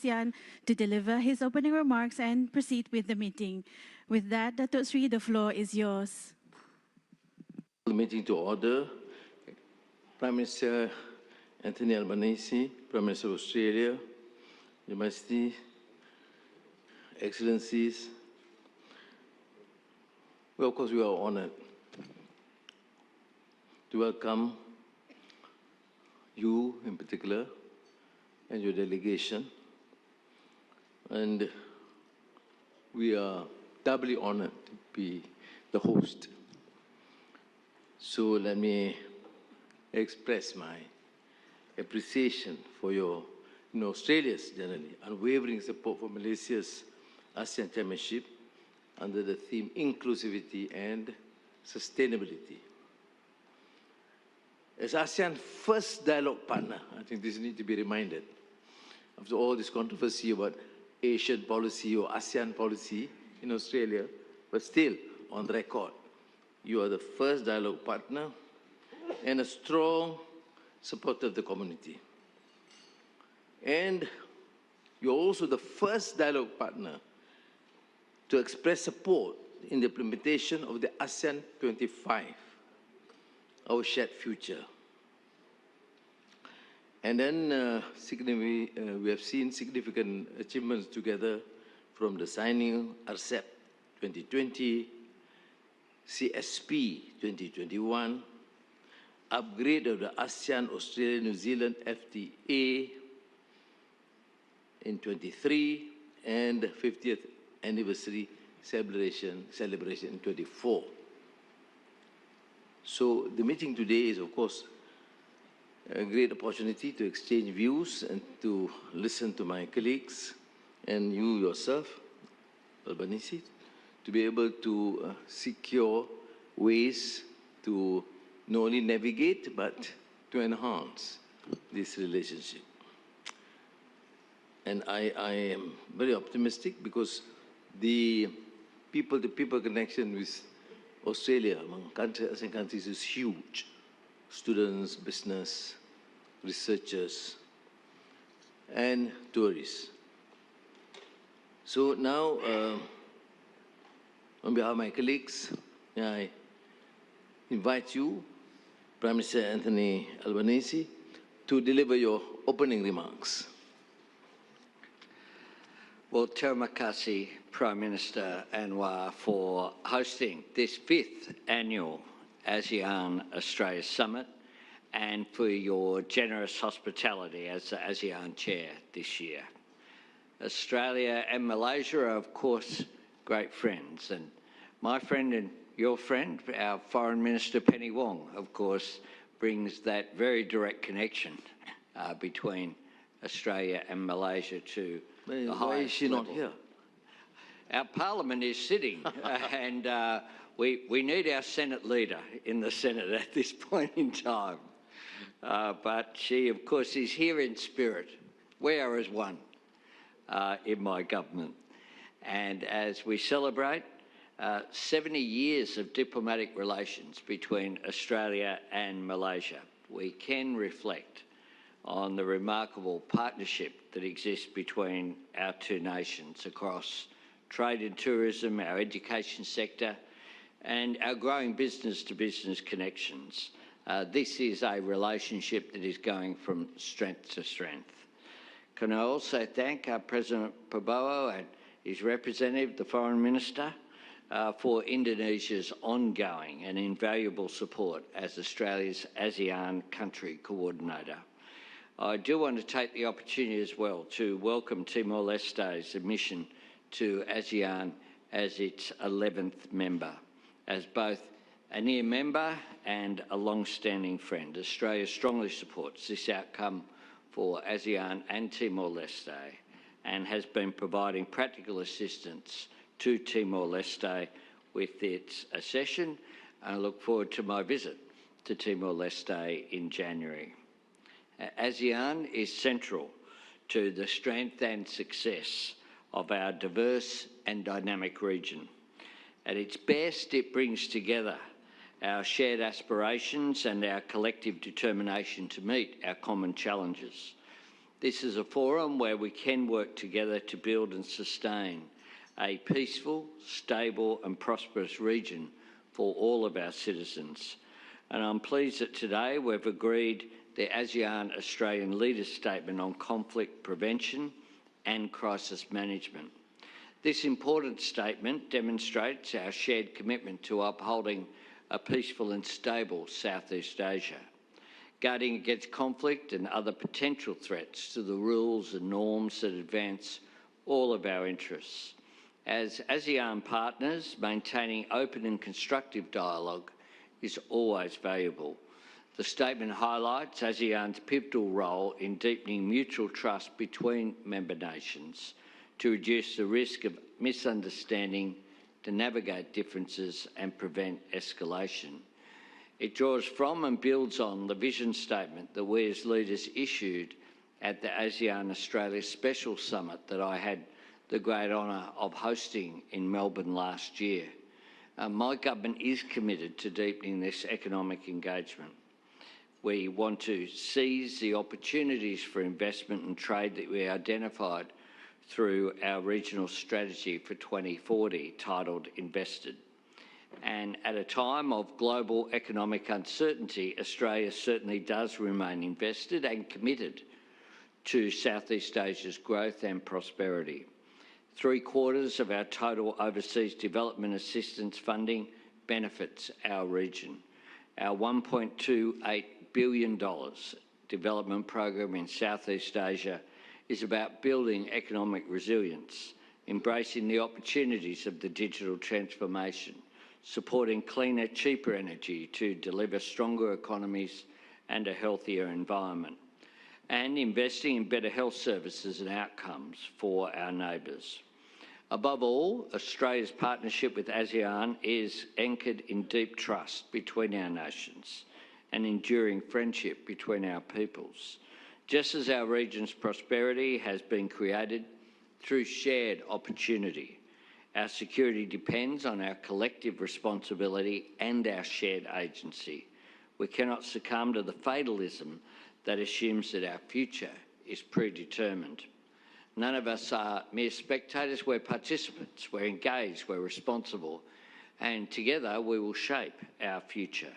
ASEAN to deliver his opening remarks and proceed with the meeting. With that, Datuk Sri, the floor is yours. The meeting to order. Prime Minister Anthony Albanese, Prime Minister of Australia, Your Majesty, Excellencies, well, of course, we are honored to welcome you in particular and your delegation. And we are doubly honored to be the host. So let me express my appreciation for your, Australia's generally unwavering support for Malaysia's ASEAN Chairmanship under the theme Inclusivity and Sustainability. As ASEAN's first dialogue partner, I think this needs to be reminded, after all this controversy about Asian policy or ASEAN policy in Australia, but still on the record, you are the first dialogue partner and a strong supporter of the community. And you're also the first dialogue partner to express support in the implementation of the ASEAN 25, our shared future. And then we have seen significant achievements together from the signing RCEP 2020, CSP 2021, upgrade of the ASEAN-Australia-New Zealand FTA in 23, and the 50th anniversary celebration in 24. So the meeting today is, of course, a great opportunity to exchange views and to listen to my colleagues and you yourself, Albanese, to be able to secure ways to not only navigate, but to enhance this relationship. And I am very optimistic because the people-to-people connection with Australia among ASEAN countries is huge. Students, business, researchers, and tourists. So now, on behalf of my colleagues, I invite you, Prime Minister Anthony Albanese, to deliver your opening remarks. Well, terima kasih, Prime Minister Anwar, for hosting this 5th annual ASEAN-Australia Summit and for your generous hospitality as the ASEAN Chair this year. Australia and Malaysia are, of course, great friends, and my friend and your friend, our Foreign Minister Penny Wong, of course, brings that very direct connection between Australia and Malaysia to the highest Why is she level. not here? Our Parliament is sitting, and we need our Senate leader in the Senate at this point in time. But she, of course, is here in spirit. We are as one in my government. And as we celebrate 70 years of diplomatic relations between Australia and Malaysia, we can reflect on the remarkable partnership that exists between our two nations across trade and tourism, our education sector, and our growing business-to-business connections. This is a relationship that is going from strength to strength. Can I also thank President Prabowo and his representative, the Foreign Minister, for Indonesia's ongoing and invaluable support as Australia's ASEAN country coordinator. I do want to take the opportunity as well to welcome Timor-Leste's admission to ASEAN as its 11th member. As both a near member and a long-standing friend, Australia strongly supports this outcome for ASEAN and Timor-Leste and has been providing practical assistance to Timor-Leste with its accession. I look forward to my visit to Timor-Leste in January. ASEAN is central to the strength and success of our diverse and dynamic region. At its best, it brings together our shared aspirations and our collective determination to meet our common challenges. This is a forum where we can work together to build and sustain a peaceful, stable and prosperous region for all of our citizens. And I'm pleased that today we've agreed the ASEAN-Australian Leaders' Statement on Conflict Prevention and Crisis Management. This important statement demonstrates our shared commitment to upholding a peaceful and stable Southeast Asia, guarding against conflict and other potential threats to the rules and norms that advance all of our interests. As ASEAN partners, maintaining open and constructive dialogue is always valuable. The statement highlights ASEAN's pivotal role in deepening mutual trust between member nations to reduce the risk of misunderstanding, to navigate differences and prevent escalation. It draws from and builds on the vision statement that we as leaders issued at the ASEAN-Australia Special Summit that I had the great honour of hosting in Melbourne last year. My government is committed to deepening this economic engagement. We want to seize the opportunities for investment and trade that we identified through our regional strategy for 2040, titled Invested. And at a time of global economic uncertainty, Australia certainly does remain invested and committed to Southeast Asia's growth and prosperity. 3/4 of our total overseas development assistance funding benefits our region. Our $1.28 billion development program in Southeast Asia is about building economic resilience, embracing the opportunities of the digital transformation, supporting cleaner, cheaper energy to deliver stronger economies and a healthier environment, and investing in better health services and outcomes for our neighbours. Above all, Australia's partnership with ASEAN is anchored in deep trust between our nations and enduring friendship between our peoples, just as our region's prosperity has been created through shared opportunity. Our security depends on our collective responsibility and our shared agency. We cannot succumb to the fatalism that assumes that our future is predetermined. None of us are mere spectators, we're participants, we're engaged, we're responsible, and together we will shape our future.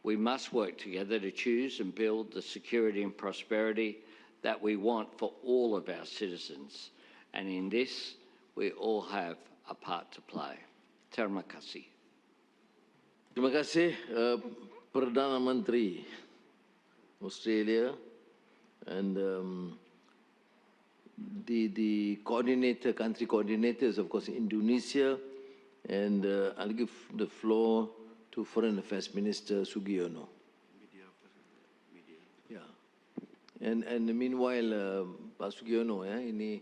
We must work together to choose and build the security and prosperity that we want for all of our citizens. And in this, we all have a part to play. Terima kasih. Terima kasih, Perdana Menteri Australia, and the coordinator, country coordinators, of course, Indonesia, and I'll give the floor to Foreign Affairs Minister Sugiono. Yeah. And meanwhile, Pak Sugiono, ini